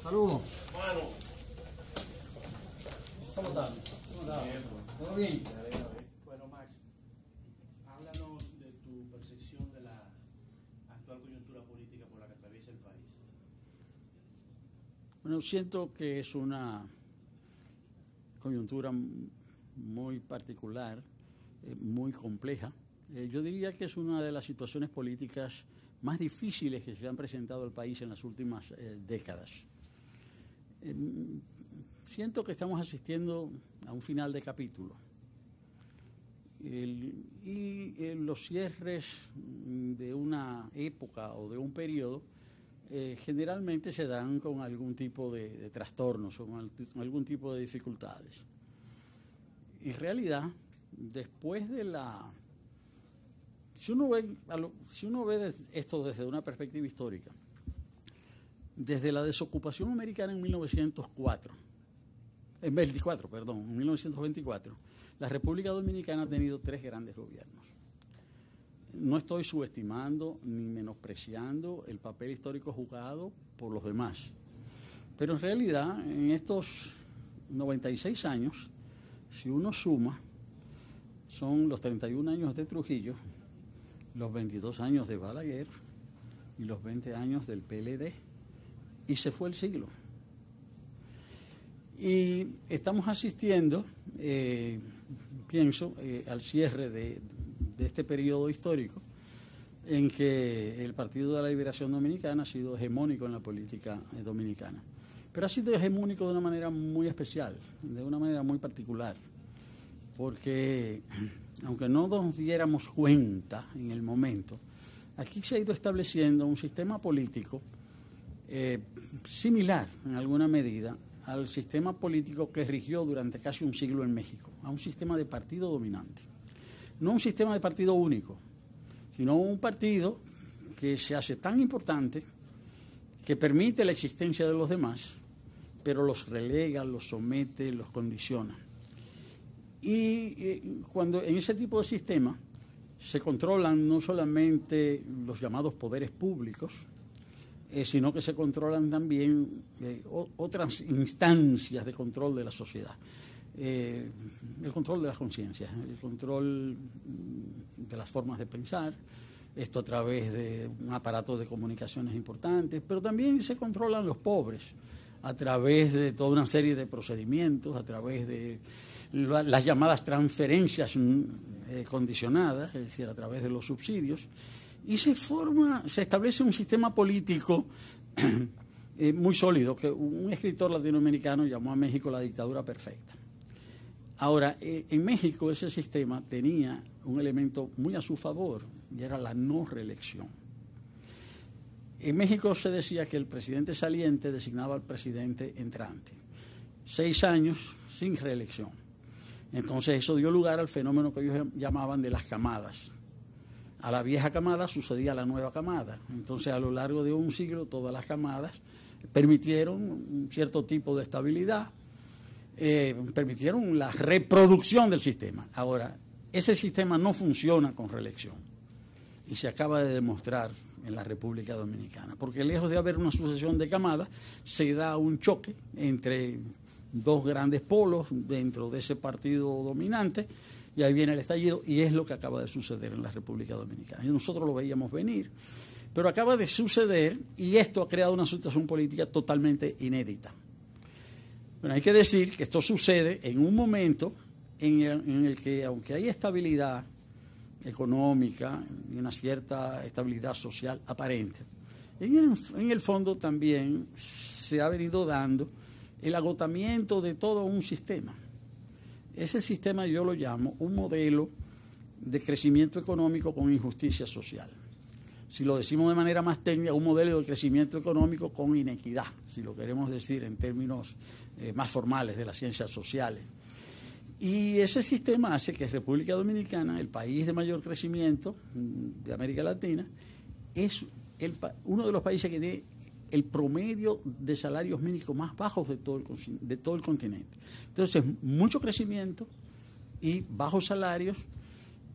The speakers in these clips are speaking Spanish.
Saludos. Bueno, ¿Cómo estás? ¿Todo bien? bueno, Max, háblanos de tu percepción de la actual coyuntura política por la que atraviesa el país. Bueno, siento que es una coyuntura muy particular, muy compleja. Yo diría que es una de las situaciones políticas más difíciles que se han presentado al país en las últimas décadas. Siento que estamos asistiendo a un final de capítulo. Los cierres de una época o de un periodo generalmente se dan con algún tipo de trastornos o con algún tipo de dificultades. En realidad, después de si uno ve esto desde una perspectiva histórica, desde la desocupación americana en 1924, la República Dominicana ha tenido 3 grandes gobiernos. No estoy subestimando ni menospreciando el papel histórico jugado por los demás, pero en realidad en estos 96 años, si uno suma, son los 31 años de Trujillo, los 22 años de Balaguer y los 20 años del PLD, y se fue el siglo. Y estamos asistiendo, pienso, al cierre de este periodo histórico en que el Partido de la Liberación Dominicana ha sido hegemónico en la política dominicana. Pero ha sido hegemónico de una manera muy especial, de una manera muy particular, porque aunque no nos diéramos cuenta en el momento, aquí se ha ido estableciendo un sistema político similar en alguna medida al sistema político que rigió durante casi un siglo en México, a un sistema de partido dominante. No un sistema de partido único, sino un partido que se hace tan importante que permite la existencia de los demás, pero los relega, los somete, los condiciona. Y cuando en ese tipo de sistema se controlan no solamente los llamados poderes públicos, sino que se controlan también otras instancias de control de la sociedad. El control de las conciencias, el control de las formas de pensar, esto a través de un aparato de comunicaciones importantes, pero también se controlan los pobres a través de toda una serie de procedimientos, a través de las llamadas transferencias condicionadas, es decir, a través de los subsidios, y se establece un sistema político muy sólido, que un escritor latinoamericano llamó a México la dictadura perfecta. Ahora, en México ese sistema tenía un elemento muy a su favor, y era la no reelección. En México se decía que el presidente saliente designaba al presidente entrante. 6 años sin reelección. Entonces eso dio lugar al fenómeno que ellos llamaban de las camadas. A la vieja camada sucedía la nueva camada. Entonces, a lo largo de un siglo, todas las camadas permitieron un cierto tipo de estabilidad, permitieron la reproducción del sistema. Ahora, ese sistema no funciona con reelección y se acaba de demostrar en la República Dominicana, porque lejos de haber una sucesión de camadas, se da un choque entre 2 grandes polos dentro de ese partido dominante, y ahí viene el estallido, y es lo que acaba de suceder en la República Dominicana. Y nosotros lo veíamos venir, pero acaba de suceder, y esto ha creado una situación política totalmente inédita. Bueno, hay que decir que esto sucede en un momento en el que, aunque hay estabilidad económica y una cierta estabilidad social aparente, en el fondo también se ha venido dando el agotamiento de todo un sistema. Ese sistema yo lo llamo un modelo de crecimiento económico con injusticia social. Si lo decimos de manera más técnica, un modelo de crecimiento económico con inequidad, si lo queremos decir en términos más formales de las ciencias sociales. Y ese sistema hace que República Dominicana, el país de mayor crecimiento de América Latina, es uno de los países que tiene el promedio de salarios mínimos más bajos de todo el continente. Entonces, mucho crecimiento y bajos salarios.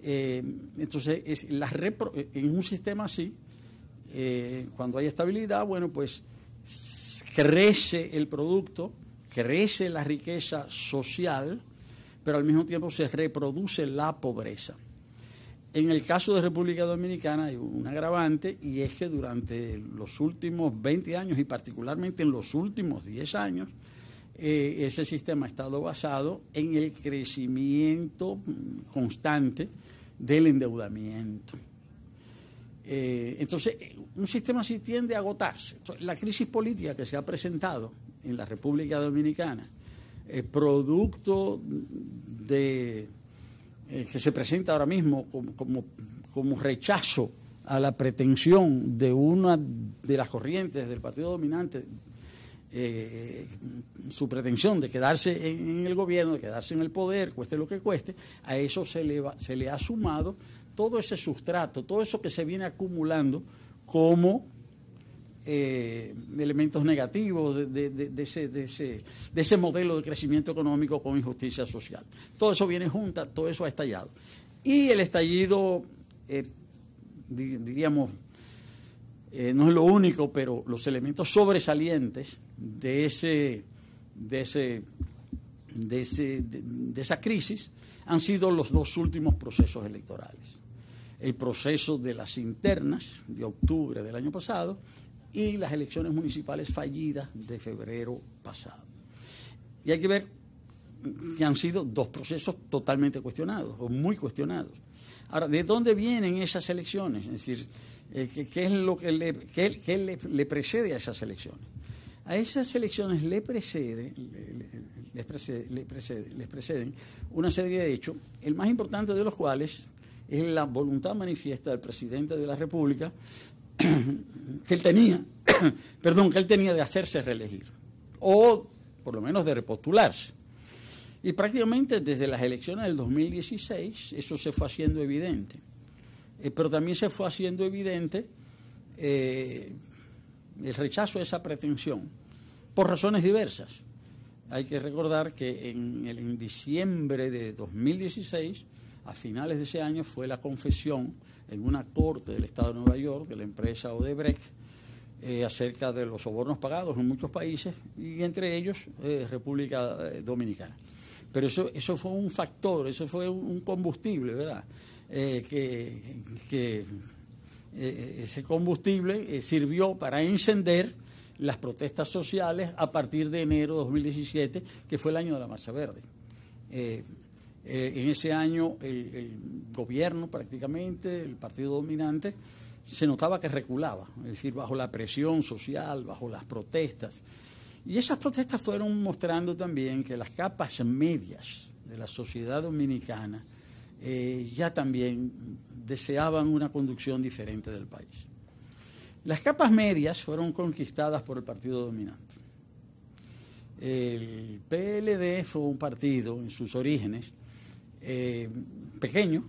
Entonces, en un sistema así, cuando hay estabilidad, bueno, pues crece el producto, crece la riqueza social, pero al mismo tiempo se reproduce la pobreza. En el caso de República Dominicana hay un agravante, y es que durante los últimos 20 años y particularmente en los últimos 10 años, ese sistema ha estado basado en el crecimiento constante del endeudamiento. Entonces, un sistema así tiende a agotarse. Entonces, la crisis política que se ha presentado en la República Dominicana, producto de que se presenta ahora mismo como rechazo a la pretensión de una de las corrientes del partido dominante, su pretensión de quedarse en el gobierno, de quedarse en el poder, cueste lo que cueste, a eso se le ha sumado todo ese sustrato, todo eso que se viene acumulando como elementos negativos de ese modelo de crecimiento económico con injusticia social. Todo eso viene junto, todo eso ha estallado. Y el estallido, diríamos, no es lo único, pero los elementos sobresalientes de esa crisis han sido los dos últimos procesos electorales. El proceso de las internas de octubre del año pasado y las elecciones municipales fallidas de febrero pasado. Y hay que ver que han sido dos procesos totalmente cuestionados, o muy cuestionados. Ahora, ¿de dónde vienen esas elecciones? Es decir, ¿qué es lo que le precede a esas elecciones? A esas elecciones les preceden una serie de hechos, el más importante de los cuales es la voluntad manifiesta del presidente de la República que él tenía de hacerse reelegir, o por lo menos de repostularse. Y prácticamente desde las elecciones del 2016 eso se fue haciendo evidente. Pero también se fue haciendo evidente el rechazo a esa pretensión, por razones diversas. Hay que recordar que en diciembre de 2016, a finales de ese año, fue la confesión en una corte del Estado de Nueva York de la empresa Odebrecht acerca de los sobornos pagados en muchos países, y entre ellos República Dominicana. Pero eso fue un factor, eso fue un combustible, ¿verdad? Ese combustible sirvió para encender las protestas sociales a partir de enero de 2017, que fue el año de la Marcha Verde. En ese año el gobierno prácticamente, el partido dominante, se notaba que reculaba, es decir, bajo la presión social, bajo las protestas. Y esas protestas fueron mostrando también que las capas medias de la sociedad dominicana ya también deseaban una conducción diferente del país. Las capas medias fueron conquistadas por el partido dominante. El PLD fue un partido en sus orígenes pequeño,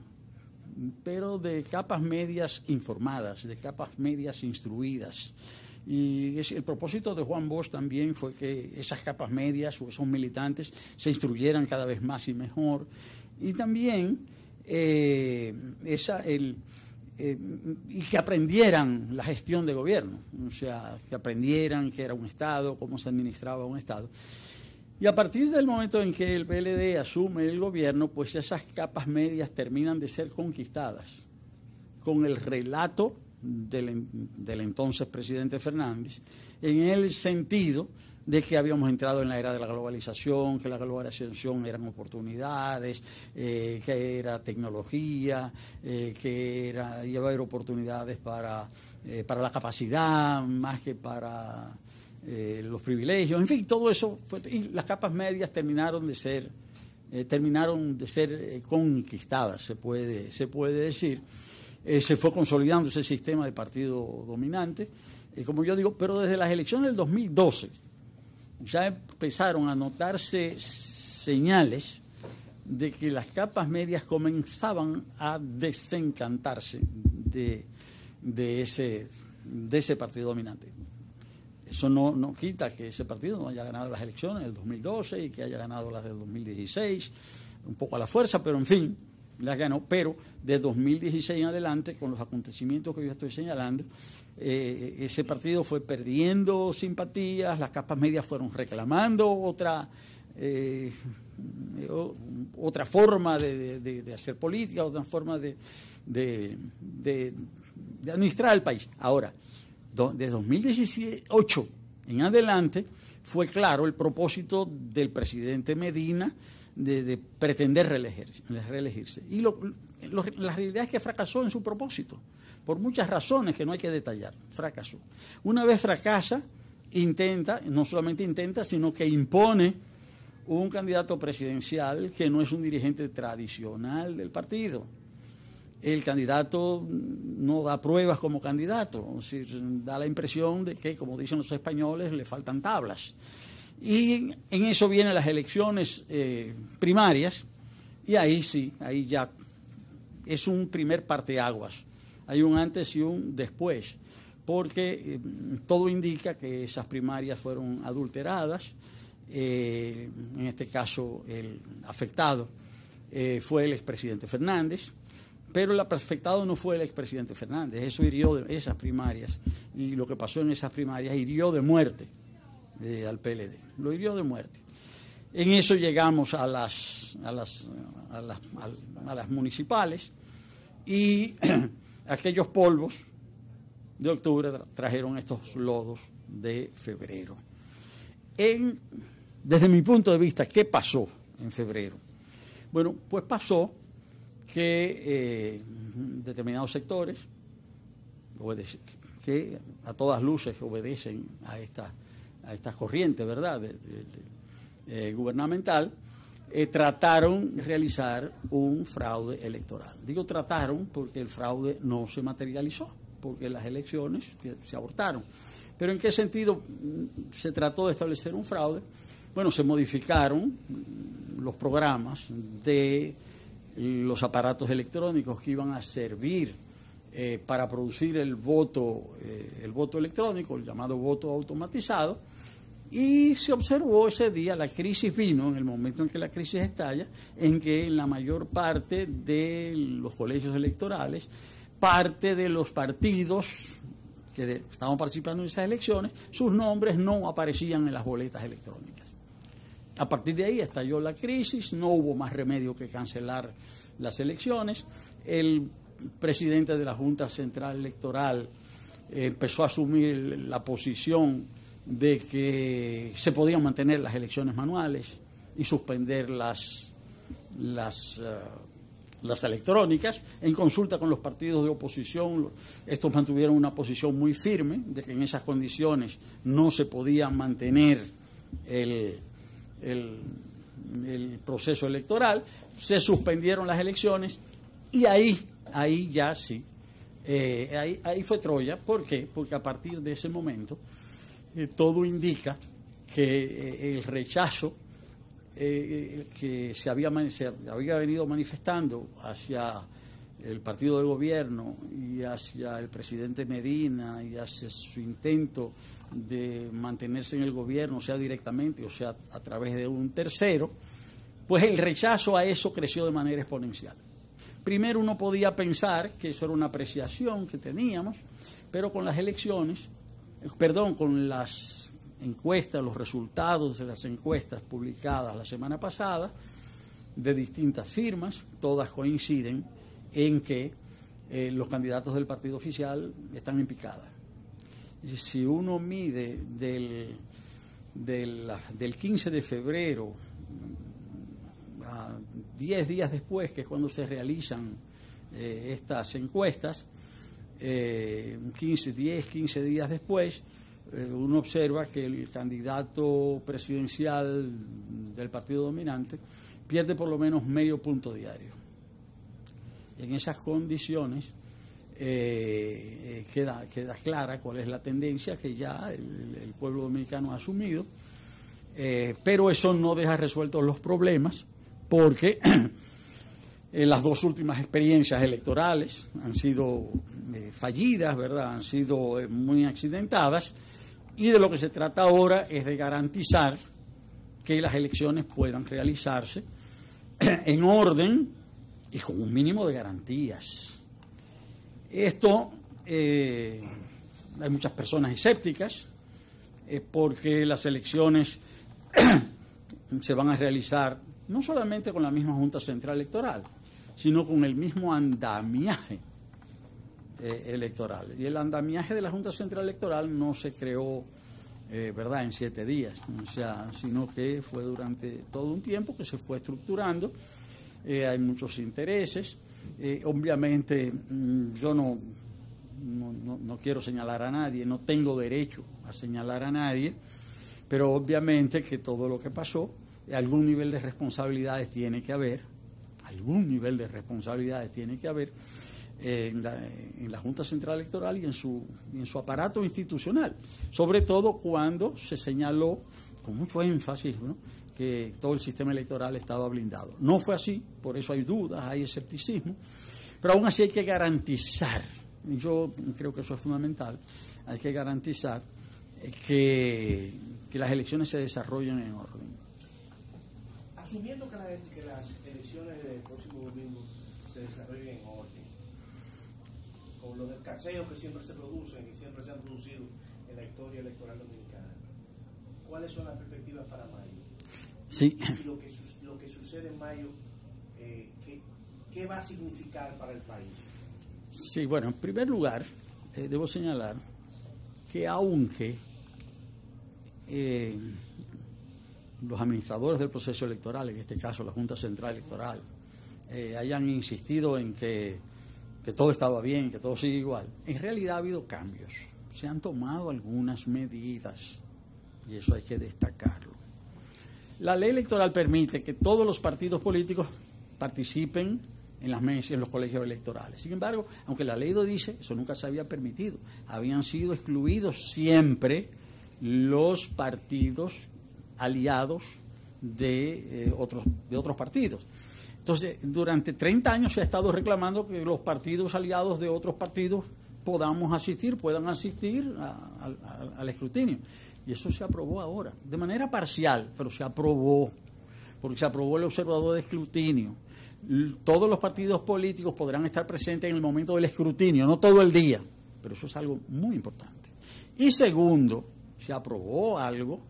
pero de capas medias informadas, de capas medias instruidas. Y el propósito de Juan Bosch también fue que esas capas medias o esos militantes se instruyeran cada vez más y mejor. Y también y que aprendieran la gestión de gobierno, o sea, que aprendieran qué era un Estado, cómo se administraba un Estado. Y a partir del momento en que el PLD asume el gobierno, pues esas capas medias terminan de ser conquistadas con el relato del entonces presidente Fernández, en el sentido de que habíamos entrado en la era de la globalización, que la globalización eran oportunidades, que era tecnología, que iba a haber oportunidades para la capacidad más que para los privilegios, en fin, todo eso fue, y las capas medias terminaron de ser conquistadas, se puede decir. Se fue consolidando ese sistema de partido dominante, como yo digo, pero desde las elecciones del 2012 ya empezaron a notarse señales de que las capas medias comenzaban a desencantarse de ese partido dominante. Eso no quita que ese partido no haya ganado las elecciones del 2012 y que haya ganado las del 2016, un poco a la fuerza, pero en fin, las ganó, pero de 2016 en adelante, con los acontecimientos que yo estoy señalando, ese partido fue perdiendo simpatías, las capas medias fueron reclamando otra forma de hacer política, otra forma de administrar el país. Ahora, de 2018 en adelante, fue claro el propósito del presidente Medina de pretender reelegirse. Y la realidad es que fracasó en su propósito, por muchas razones que no hay que detallar. Fracasó. Una vez fracasa, no solamente intenta, sino que impone un candidato presidencial que no es un dirigente tradicional del partido. El candidato no da pruebas como candidato, es decir, da la impresión de que, como dicen los españoles, le faltan tablas. Y en eso vienen las elecciones primarias, y ahí sí, ahí ya es un primer parteaguas. Hay un antes y un después, porque todo indica que esas primarias fueron adulteradas. En este caso, el afectado fue el expresidente Fernández. Pero el afectado no fue el expresidente Fernández, eso hirió de esas primarias, y lo que pasó en esas primarias hirió de muerte al PLD, lo hirió de muerte. En eso llegamos a las municipales, y aquellos polvos de octubre trajeron estos lodos de febrero. Desde mi punto de vista, ¿qué pasó en febrero? Bueno, pues pasó que determinados sectores que a todas luces obedecen a esta corriente, ¿verdad?, gubernamental, trataron de realizar un fraude electoral. Digo trataron porque el fraude no se materializó, porque las elecciones se abortaron. ¿Pero en qué sentido se trató de establecer un fraude? Bueno, se modificaron los programas de los aparatos electrónicos que iban a servir para producir el voto electrónico, el llamado voto automatizado, y se observó ese día, la crisis vino en el momento en que la crisis estalla, en que en la mayor parte de los colegios electorales, parte de los partidos que estaban participando en esas elecciones, sus nombres no aparecían en las boletas electrónicas. A partir de ahí estalló la crisis, no hubo más remedio que cancelar las elecciones. El presidente de la Junta Central Electoral empezó a asumir la posición de que se podían mantener las elecciones manuales y suspender las electrónicas. En consulta con los partidos de oposición, estos mantuvieron una posición muy firme de que en esas condiciones no se podía mantener el proceso electoral. Se suspendieron las elecciones y ahí ya sí, ahí fue Troya. ¿Por qué? Porque a partir de ese momento todo indica que el rechazo que se había venido manifestando hacia el partido del gobierno y hacia el presidente Medina y hacia su intento de mantenerse en el gobierno, sea directamente o sea a través de un tercero, pues el rechazo a eso creció de manera exponencial. Primero uno podía pensar que eso era una apreciación que teníamos, pero con las con las encuestas, los resultados de las encuestas publicadas la semana pasada de distintas firmas, todas coinciden en que los candidatos del partido oficial están en picada. Si uno mide del 15 de febrero a 10 días después, que es cuando se realizan estas encuestas, 15 días después, uno observa que el candidato presidencial del partido dominante pierde por lo menos medio punto diario. En esas condiciones queda clara cuál es la tendencia que ya el pueblo dominicano ha asumido, pero eso no deja resueltos los problemas, porque las dos últimas experiencias electorales han sido fallidas, ¿verdad? Han sido muy accidentadas, y de lo que se trata ahora es de garantizar que las elecciones puedan realizarse en orden y con un mínimo de garantías. Esto, hay muchas personas escépticas, porque las elecciones se van a realizar no solamente con la misma Junta Central Electoral, sino con el mismo andamiaje electoral. Y el andamiaje de la Junta Central Electoral no se creó, ¿verdad?, en 7 días, o sea, sino que fue durante todo un tiempo que se fue estructurando. Hay muchos intereses. Obviamente, yo no quiero señalar a nadie, no tengo derecho a señalar a nadie, pero obviamente que todo lo que pasó, algún nivel de responsabilidades tiene que haber, en la Junta Central Electoral y en su aparato institucional, sobre todo cuando se señaló con mucho énfasis, ¿no?, que todo el sistema electoral estaba blindado. No fue así, por eso hay dudas, hay escepticismo, pero aún así hay que garantizar, y yo creo que eso es fundamental, hay que garantizar que las elecciones se desarrollen en orden. Asumiendo que las elecciones del próximo domingo se desarrollen en orden, con los escaseos que siempre se producen y siempre se han producido en la historia electoral dominicana, ¿cuáles son las perspectivas para mayo? Sí. Y lo que sucede en mayo, ¿qué va a significar para el país? Sí, bueno, en primer lugar, debo señalar que aunque los administradores del proceso electoral, en este caso la Junta Central Electoral, hayan insistido en que todo estaba bien, que todo sigue igual, en realidad ha habido cambios. Se han tomado algunas medidas y eso hay que destacarlo. La ley electoral permite que todos los partidos políticos participen en las mesas, en los colegios electorales. Sin embargo, aunque la ley lo dice, eso nunca se había permitido. Habían sido excluidos siempre los partidos aliados de otros partidos. Entonces, durante 30 años se ha estado reclamando que los partidos aliados de otros partidos puedan asistir al escrutinio. Y eso se aprobó ahora, de manera parcial, pero se aprobó, porque se aprobó el observador de escrutinio. Todos los partidos políticos podrán estar presentes en el momento del escrutinio, no todo el día, pero eso es algo muy importante. Y segundo, se aprobó algo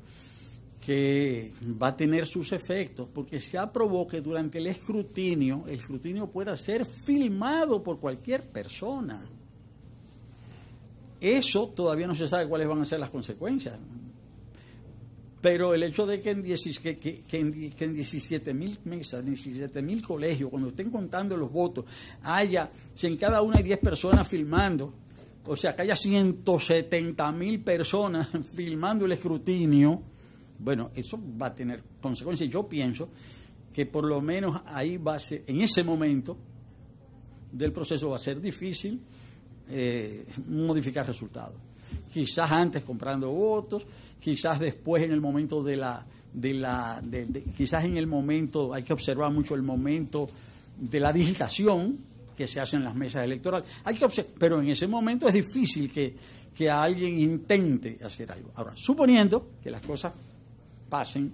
que va a tener sus efectos, porque se aprobó que durante el escrutinio pueda ser filmado por cualquier persona. Eso todavía no se sabe cuáles van a ser las consecuencias. Pero el hecho de que en 17.000 mesas, 17.000 colegios, cuando estén contando los votos, si en cada una hay 10 personas filmando, o sea, que haya 170.000 personas filmando el escrutinio, bueno, eso va a tener consecuencias. Yo pienso que por lo menos ahí va a ser, en ese momento del proceso va a ser difícil modificar resultados. Quizás antes comprando votos, quizás después en el momento quizás en el momento, hay que observar mucho el momento de la digitación que se hace en las mesas electorales. Pero en ese momento es difícil que alguien intente hacer algo. Ahora, suponiendo que las cosas pasen,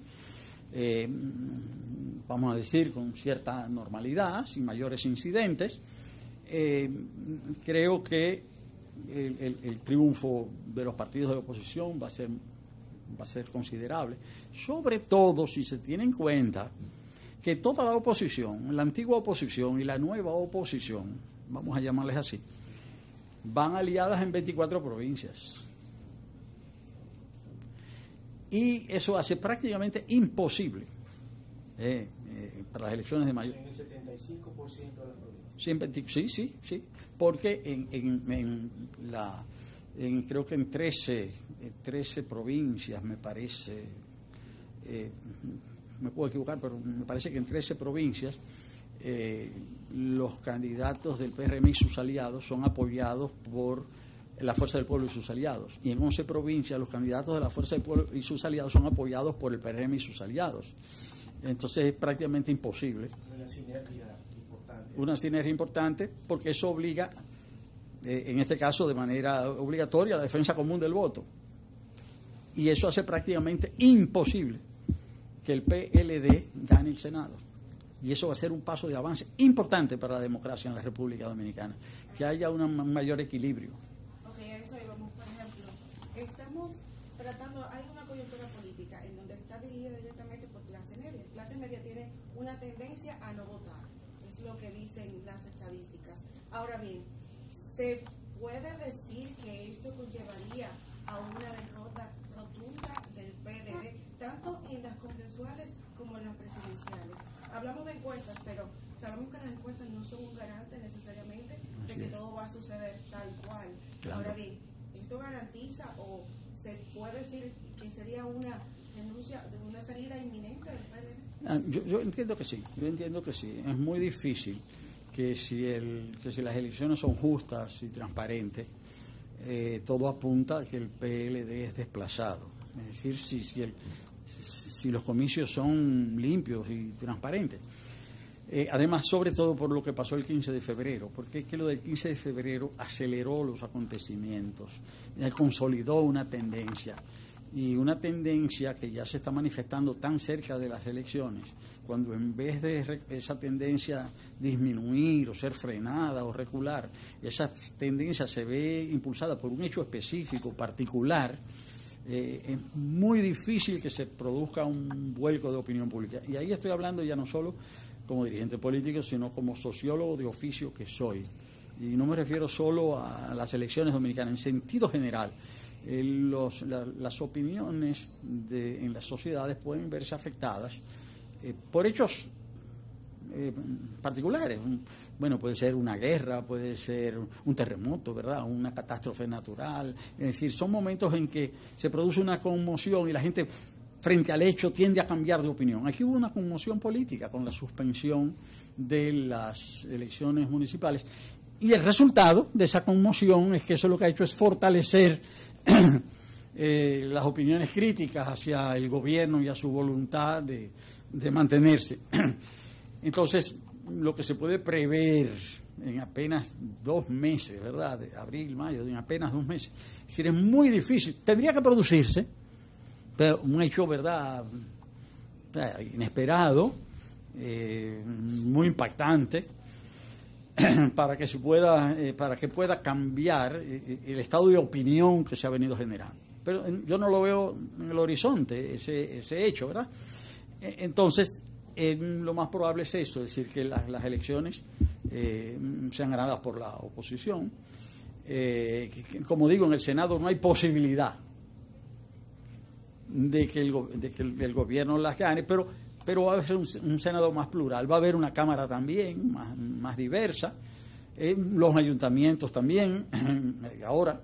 vamos a decir, con cierta normalidad, sin mayores incidentes, creo que el triunfo de los partidos de la oposición va a ser considerable, sobre todo si se tiene en cuenta que toda la oposición, la antigua oposición y la nueva oposición, vamos a llamarles así, van aliadas en 24 provincias. Y eso hace prácticamente imposible para las elecciones de mayo. En el 75% de las provincias. Sí, porque creo que en 13 provincias, me parece, me puedo equivocar, pero me parece que en 13 provincias los candidatos del PRM y sus aliados son apoyados por la Fuerza del Pueblo y sus aliados. Y en 11 provincias los candidatos de la Fuerza del Pueblo y sus aliados son apoyados por el PRM y sus aliados. Entonces es prácticamente imposible. Una sinergia importante porque eso obliga, en este caso de manera obligatoria, a la defensa común del voto. Y eso hace prácticamente imposible que el PLD gane el Senado. Y eso va a ser un paso de avance importante para la democracia en la República Dominicana, que haya un mayor equilibrio. Ok, a eso íbamos. Por ejemplo, estamos tratando, hay una coyuntura política en donde está dirigida directamente por clase media. Clase media tiene una tendencia a no votar, es lo que dicen las estadísticas. Ahora bien, ¿se puede decir que esto conllevaría a una derrota rotunda del PLD, tanto en las congresuales como en las presidenciales? Hablamos de encuestas, pero sabemos que las encuestas no son un garante necesariamente de que todo va a suceder tal cual. Claro. Ahora bien, ¿esto garantiza o se puede decir que sería una renuncia, de una salida inminente del PLD? Yo entiendo que sí, Es muy difícil que si las elecciones son justas y transparentes, todo apunta a que el PLD es desplazado. Es decir, si los comicios son limpios y transparentes. Además, sobre todo por lo que pasó el 15 de febrero, porque es que lo del 15 de febrero aceleró los acontecimientos, consolidó una tendencia, y una tendencia que ya se está manifestando tan cerca de las elecciones, cuando en vez de esa tendencia disminuir o ser frenada o recular, esa tendencia se ve impulsada por un hecho específico, particular. Es muy difícil que se produzca un vuelco de opinión pública. Y ahí estoy hablando ya no solo como dirigente político, sino como sociólogo de oficio que soy. Y no me refiero solo a las elecciones dominicanas, en sentido general. Las opiniones en las sociedades pueden verse afectadas por hechos particulares. Bueno, puede ser una guerra, puede ser un terremoto, ¿verdad? Una catástrofe natural. Es decir, son momentos en que se produce una conmoción y la gente, frente al hecho, tiende a cambiar de opinión. Aquí hubo una conmoción política con la suspensión de las elecciones municipales. Y el resultado de esa conmoción es que eso lo que ha hecho es fortalecer las opiniones críticas hacia el gobierno y a su voluntad de mantenerse. Entonces, lo que se puede prever en apenas 2 meses, ¿verdad? De abril, mayo, en apenas 2 meses, es decir, es muy difícil. Tendría que producirse, pero un hecho, ¿verdad?, inesperado, muy impactante, para que pueda cambiar el estado de opinión que se ha venido generando. Pero yo no lo veo en el horizonte, ese hecho, ¿verdad? Entonces, lo más probable es eso, es decir, que las elecciones sean ganadas por la oposición. Como digo, en el Senado no hay posibilidad de que el gobierno las gane, pero va a ser un Senado más plural, va a haber una Cámara también más diversa, los ayuntamientos también, ahora.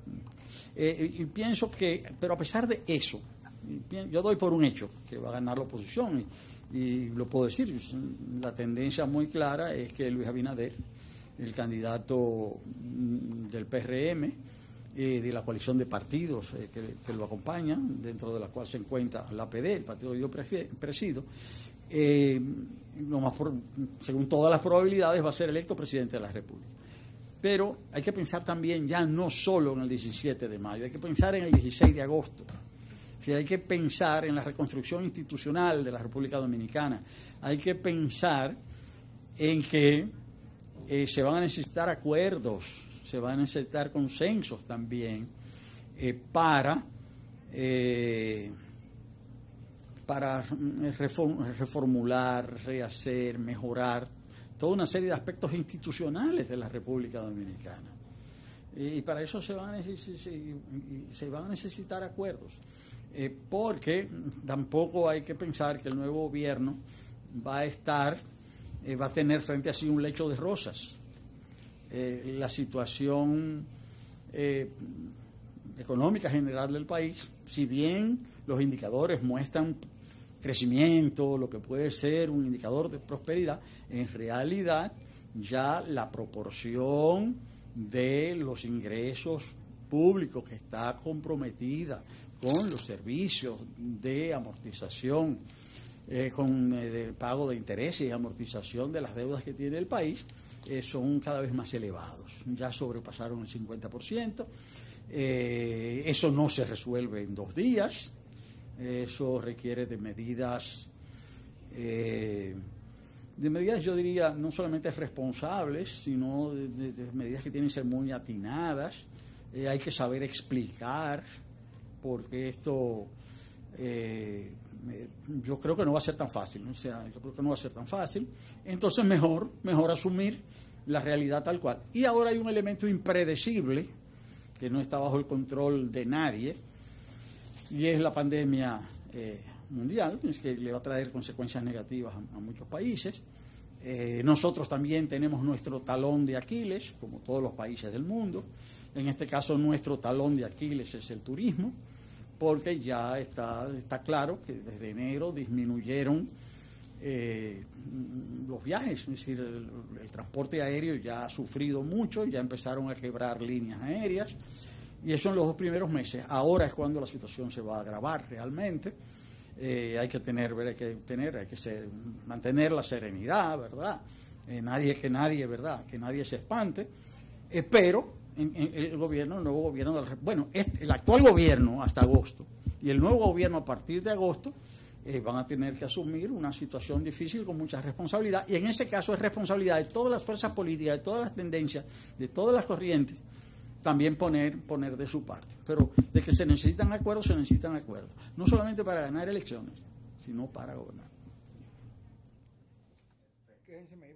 Y pienso pero a pesar de eso, yo doy por un hecho que va a ganar la oposición, y lo puedo decir, la tendencia muy clara es que Luis Abinader, el candidato del PRM, de la coalición de partidos que lo acompañan, dentro de la cual se encuentra la APD, el partido que yo presido, según todas las probabilidades va a ser electo presidente de la República. Pero hay que pensar también ya no solo en el 17 de mayo, hay que pensar en el 16 de agosto. Si hay que pensar en la reconstrucción institucional de la República Dominicana, hay que pensar en que se van a necesitar acuerdos, se van a necesitar consensos también para reformular, rehacer, mejorar toda una serie de aspectos institucionales de la República Dominicana. Y para eso se van a necesitar acuerdos. Porque tampoco hay que pensar que el nuevo gobierno va a tener frente a sí un lecho de rosas. La situación económica general del país, si bien los indicadores muestran crecimiento, lo que puede ser un indicador de prosperidad, en realidad ya la proporción de los ingresos públicos que está comprometida con los servicios de amortización, con el pago de intereses y amortización de las deudas que tiene el país, son cada vez más elevados. Ya sobrepasaron el 50%. Eso no se resuelve en 2 días. Eso requiere de medidas de medidas, yo diría, no solamente responsables, sino de medidas que tienen que ser muy atinadas. Hay que saber explicar, porque esto yo creo que no va a ser tan fácil, o sea, yo creo que no va a ser tan fácil. Entonces mejor asumir la realidad tal cual. Y ahora hay un elemento impredecible que no está bajo el control de nadie, y es la pandemia mundial, es que le va a traer consecuencias negativas a muchos países. Nosotros también tenemos nuestro talón de Aquiles, como todos los países del mundo. En este caso, nuestro talón de Aquiles es el turismo, porque ya está claro que desde enero disminuyeron los viajes, es decir, el transporte aéreo ya ha sufrido mucho, ya empezaron a quebrar líneas aéreas, y eso en los 2 primeros meses. Ahora es cuando la situación se va a agravar realmente. Hay que mantener la serenidad, ¿verdad? Que nadie se espante, pero el nuevo gobierno, el actual gobierno hasta agosto y el nuevo gobierno a partir de agosto van a tener que asumir una situación difícil con mucha responsabilidad, y en ese caso es responsabilidad de todas las fuerzas políticas, de todas las tendencias, de todas las corrientes, también poner de su parte. Pero de que se necesitan acuerdos, no solamente para ganar elecciones, sino para gobernar. Quédense ahí,